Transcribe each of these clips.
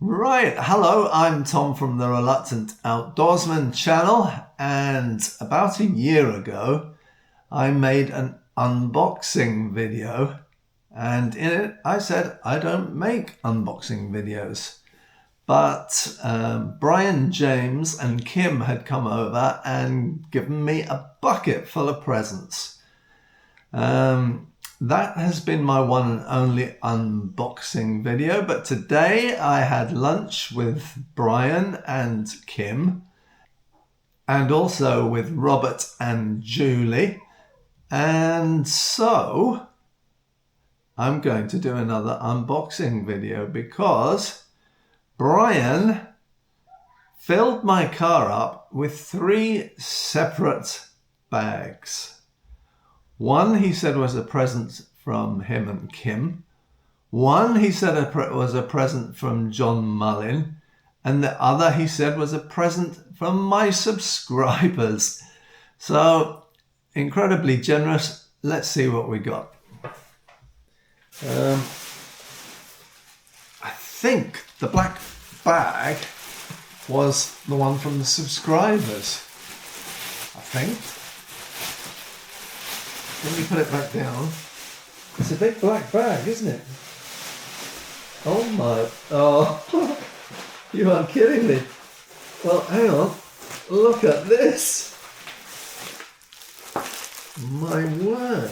Right, hello, I'm Tom from the Reluctant Outdoorsman channel, and about a year ago I made an unboxing video, and in it I said I don't make unboxing videos. But Brian, James and Kim had come over and given me a bucket full of presents. That has been my one and only unboxing video, but today I had lunch with Brian and Kim, and also with Robert and Julie, and so I'm going to do another unboxing video because Brian filled my car up with 3 separate bags. One he said was a present from him and Kim. One he said was a present from John Mullin. And the other he said was a present from my subscribers. So incredibly generous. Let's see what we got. I think the black bag was the one from the subscribers. I think. Let me put it back down. It's a big black bag, isn't it? Oh my, oh, you are kidding me. Well, hang on, look at this. My word.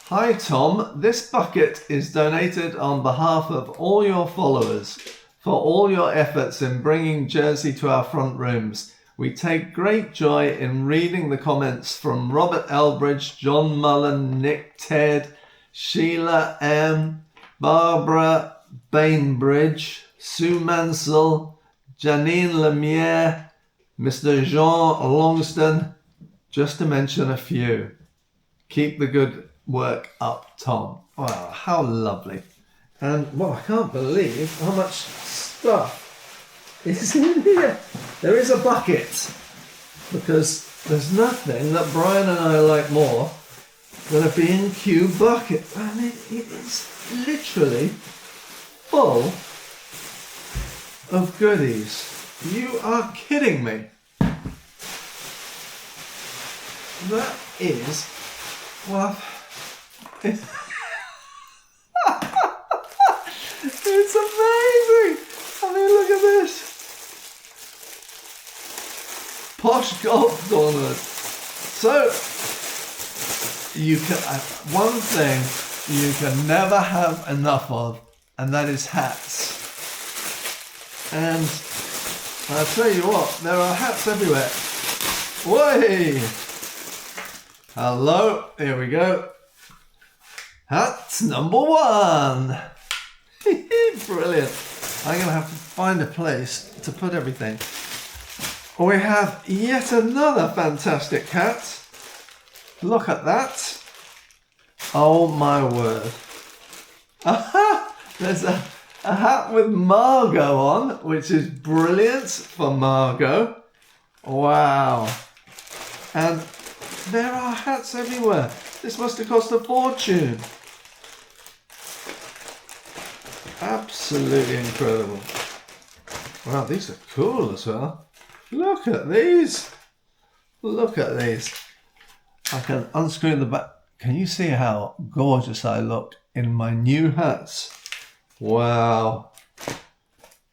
Hi Tom, this bucket is donated on behalf of all your followers for all your efforts in bringing Jersey to our front rooms. We take great joy in reading the comments from Robert Elbridge, John Mullin, Nick Ted, Sheila M, Barbara Bainbridge, Sue Mansell, Janine Lemire, Mr. Jean Longston, just to mention a few. Keep the good work up, Tom. Wow, how lovely. And, well, I can't believe how much stuff is in here. There is a bucket, because there's nothing that Brian and I like more than a B&Q bucket. And it is literally full of goodies. You are kidding me. That is, well, it's amazing. I mean, look at this. Posh golf tournament. So, you can, one thing you can never have enough of, and that is hats. And I'll tell you what, there are hats everywhere. Way! Hello, here we go. Hat number 1. Brilliant. I'm going to have to find a place to put everything. We have yet another fantastic hat. Look at that. Oh my word. Aha! There's a hat with Margo on, which is brilliant for Margo. Wow. And there are hats everywhere. This must have cost a fortune. Absolutely incredible. Wow, these are cool as well. Look at these. Look at these. I can unscrew the back. Can you see how gorgeous I look in my new hats? Wow.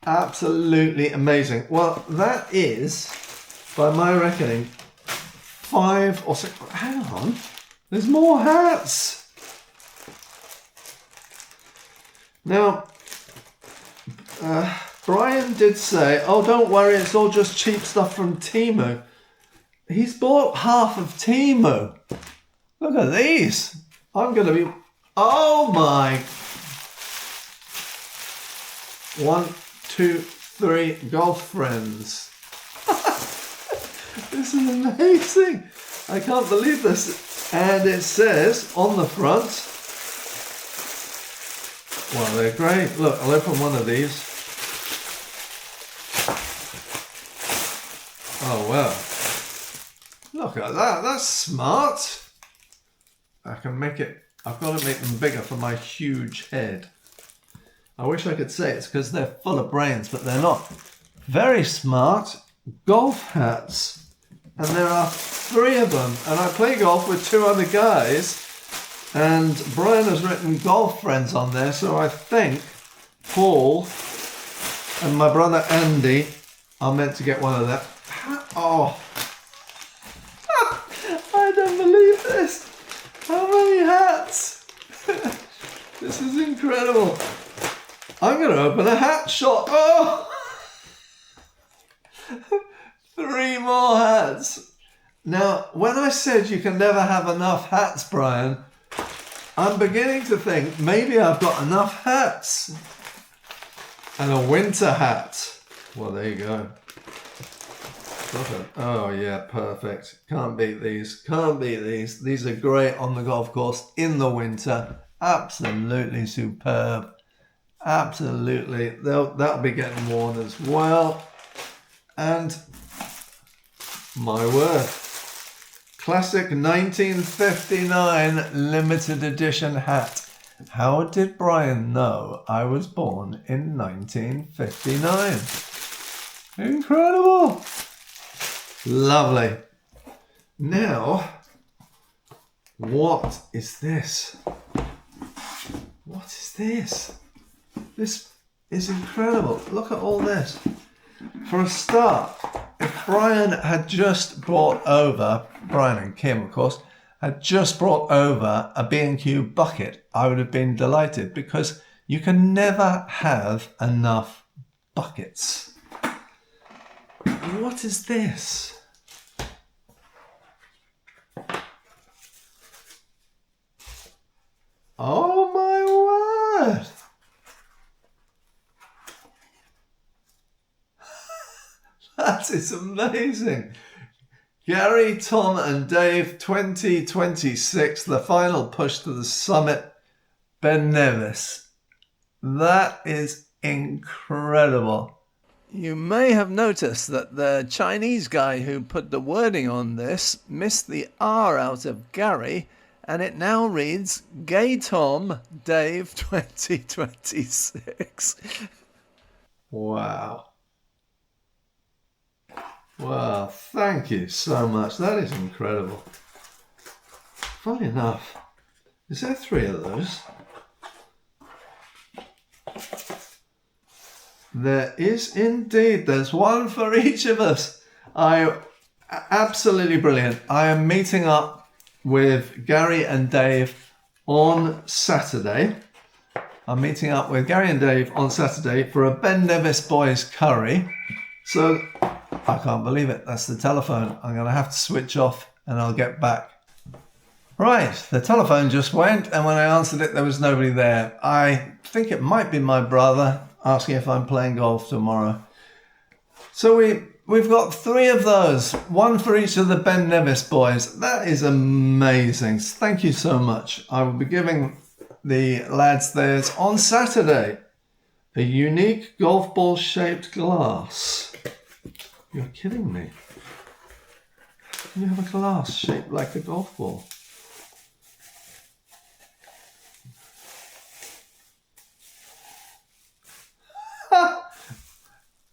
Absolutely amazing. Well, that is, by my reckoning, 5 or 6. Hang on. There's more hats. Now, Brian did say, oh, don't worry, it's all just cheap stuff from Temu. He's bought half of Temu. Look at these. I'm going to be, oh my. 1, 2, 3 golf friends. This is amazing. I can't believe this. And it says on the front, well, they're great. Look, I'll open one of these. Oh, wow. Look at that. That's smart. I can make it I've got to make them bigger for my huge head. I wish I could say it's because they're full of brains, but they're not. Very smart golf hats. And there are 3 of them. And I play golf with 2 other guys. And Brian has written golf friends on there. So I think Paul and my brother Andy are meant to get one of them. Oh, I don't believe this. How many hats? This is incredible. I'm going to open a hat shop. Oh! 3 more hats. Now, when I said you can never have enough hats, Brian, I'm beginning to think maybe I've got enough hats. And a winter hat. Well, there you go. Oh, yeah, perfect. Can't beat these. Can't beat these. These are great on the golf course in the winter. Absolutely superb. Absolutely. That'll be getting worn as well. And my word. Classic 1959 limited edition hat. How did Brian know I was born in 1959? Incredible. Lovely. Now, what is this? What is this? This is incredible. Look at all this. For a start, if Brian had just brought over, Brian and Kim, of course, had just brought over a B&Q bucket, I would have been delighted because you can never have enough buckets. What is this? Oh my word! That is amazing. Gary, Tom and Dave 2026, the final push to the summit, Ben Nevis. That is incredible. You may have noticed that the Chinese guy who put the wording on this missed the R out of Gary, and it now reads Gay Tom Dave 2026. Wow. Wow, thank you so much. That is incredible. Funny enough, is there 3 of those? There is indeed. There's one for each of us. Absolutely brilliant. I am meeting up with Gary and Dave on Saturday. I'm meeting up with Gary and Dave on Saturday for a Ben Nevis boys curry. So I can't believe it. That's the telephone. I'm going to have to switch off and I'll get back. Right, the telephone just went, and when I answered it, there was nobody there. I think it might be my brother asking if I'm playing golf tomorrow. So we've got 3 of those, one for each of the Ben Nevis boys. That is amazing. Thank you so much. I will be giving the lads theirs on Saturday. A unique golf ball shaped glass. You're kidding me. You have a glass shaped like a golf ball.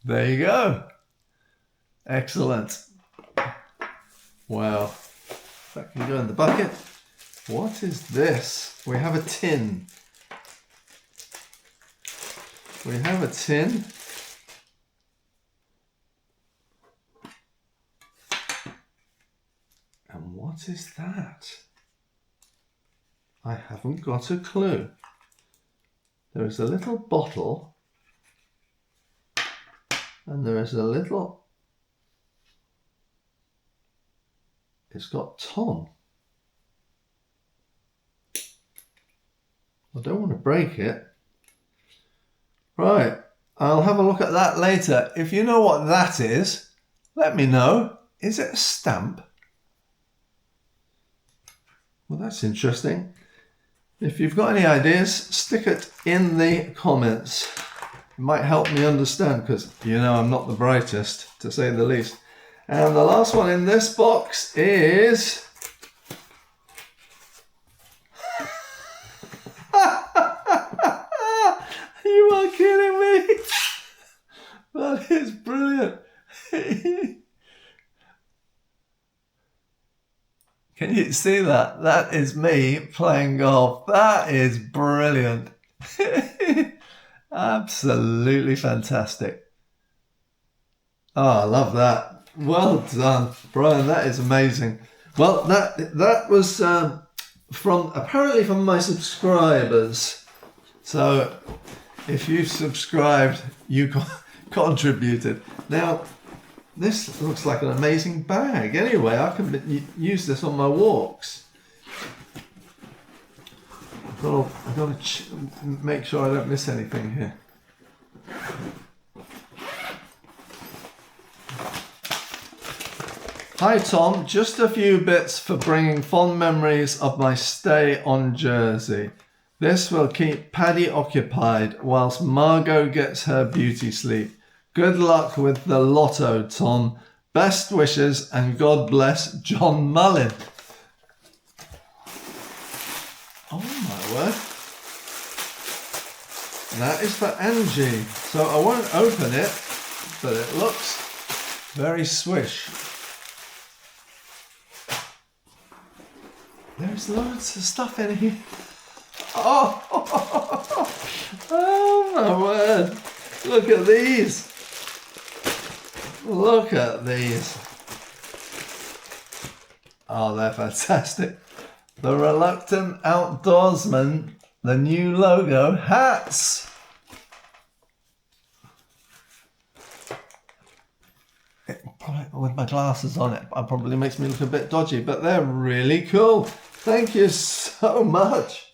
There you go. Excellent. Wow. That can go in the bucket. What is this? We have a tin. We have a tin. And what is that? I haven't got a clue. There is a little bottle. And there is a little, it's got Tom. I don't want to break it. Right, I'll have a look at that later. If you know what that is, let me know. Is it a stamp? Well, that's interesting. If you've got any ideas, stick it in the comments. It might help me understand because, you know, I'm not the brightest, to say the least. And the last one in this box is... not kidding me. That is brilliant. Can you see that? That is me playing golf. That is brilliant. Absolutely fantastic. Oh, I love that. Well done, Brian. That is amazing. Well, that was apparently from my subscribers. So if you subscribed, you contributed. Now, this looks like an amazing bag. Anyway, I can use this on my walks. I've got to make sure I don't miss anything here. Hi Tom, just a few bits for bringing fond memories of my stay on Jersey. This will keep Paddy occupied whilst Margo gets her beauty sleep. Good luck with the lotto, Tom. Best wishes and God bless John Mullin. Oh my word. That is for Angie. So I won't open it, but it looks very swish. There's loads of stuff in here. Oh, oh my word. Look at these. Look at these. Oh, they're fantastic. The Reluctant Outdoorsman, the new logo hats. With my glasses on, it probably makes me look a bit dodgy, but they're really cool. Thank you so much.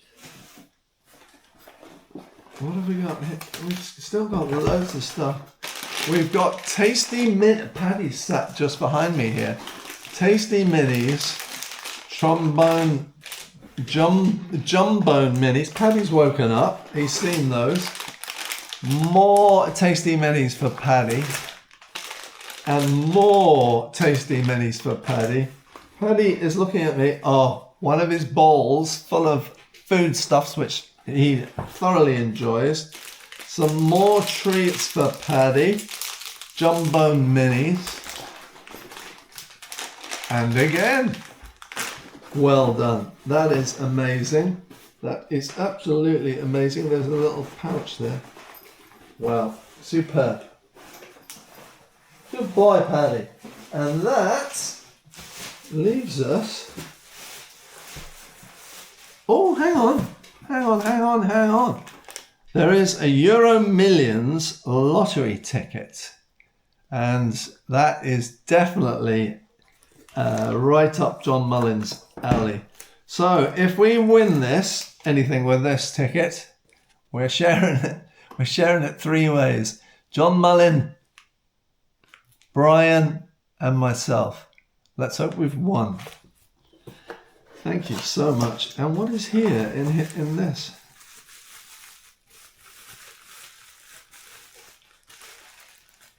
What have we got here? We've still got loads of stuff. We've got tasty Paddy's sat just behind me here. Tasty minis, trombone, jumbone minis. Paddy's woken up. He's seen those. More tasty minis for Paddy. And more tasty minis for Paddy. Paddy is looking at me. Oh, one of his bowls full of foodstuffs, which he thoroughly enjoys. Some more treats for Paddy. Jumbo minis. And again. Well done. That is amazing. That is absolutely amazing. There's a little pouch there. Wow. Superb. Good boy, Paddy. And that leaves us... Oh, hang on. There is a EuroMillions lottery ticket. And that is definitely right up John Mullin's alley. So if we win anything with this ticket, we're sharing it. We're sharing it 3 ways. John Mullin, Brian and myself. Let's hope we've won. Thank you so much. And what is here in this?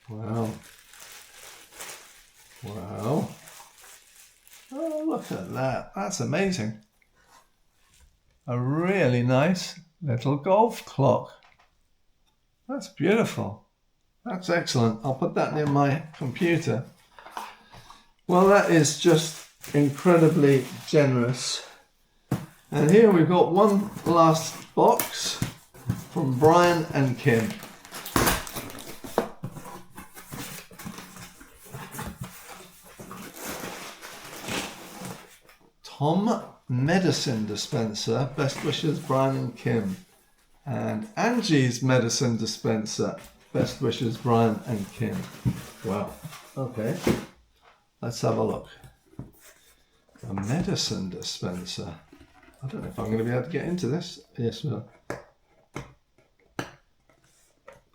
Wow. Wow. Oh, look at that. That's amazing. A really nice little golf clock. That's beautiful. That's excellent. I'll put that near my computer. Well, that is just incredibly generous. And here we've got one last box from Brian and Kim. Tom medicine dispenser. Best wishes, Brian and Kim. And Angie's medicine dispenser. Best wishes, Brian and Kim. Wow. Okay. Let's have a look. A medicine dispenser. I don't know if I'm going to be able to get into this. Yes, we will.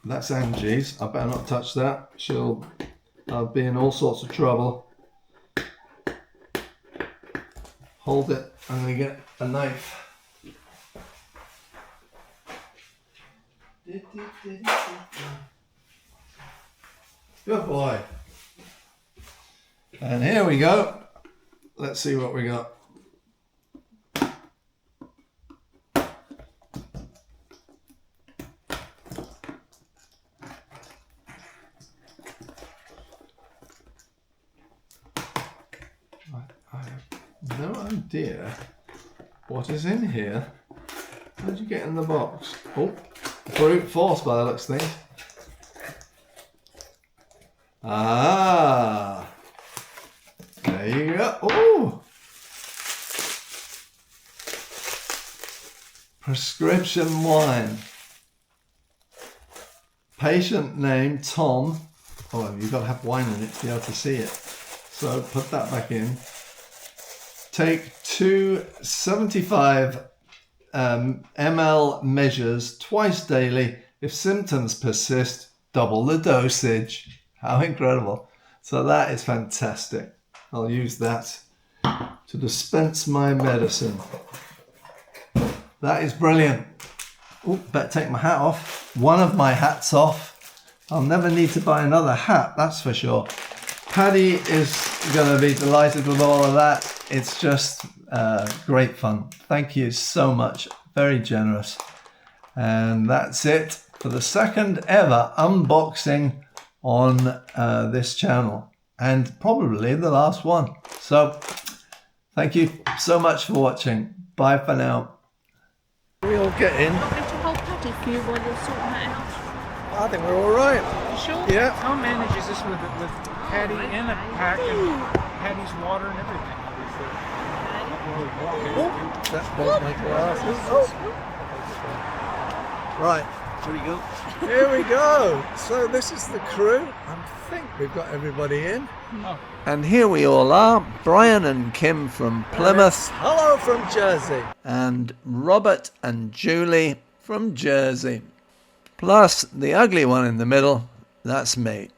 That's Angie's. I better not touch that. I'll be in all sorts of trouble. Hold it. I'm going to get a knife. Good boy. And here we go. Let's see what we got. idea what is in here. How did you get in the box? Oh, brute force by the looks of things. Ah, there you go. Oh, prescription wine. Patient name Tom. Oh, you've got to have wine in it to be able to see it. So put that back in. Take 2 75 ml measures twice daily. If symptoms persist, double the dosage. How incredible. So that is fantastic. I'll use that to dispense my medicine. That is brilliant. Oh, better take my hat off. One of my hats off. I'll never need to buy another hat, that's for sure. Paddy is going to be delighted with all of that. It's just great fun. Thank you so much. Very generous. And that's it for the second ever unboxing on this channel. And probably the last one. So thank you so much for watching. Bye for now. We all get in. Want me to hold Paddy for you while you're sorting that out? I think we're all right. You sure? Yeah. How manages this with Paddy in a pack and Paddy's water and everything? Oh, that broke my glasses. Oh. Right. Here we go. Here we go. So this is the crew. I think we've got everybody in. Oh. And here we all are. Brian and Kim from Plymouth. Hello from Jersey. And Robert and Julie from Jersey. Plus the ugly one in the middle, that's me.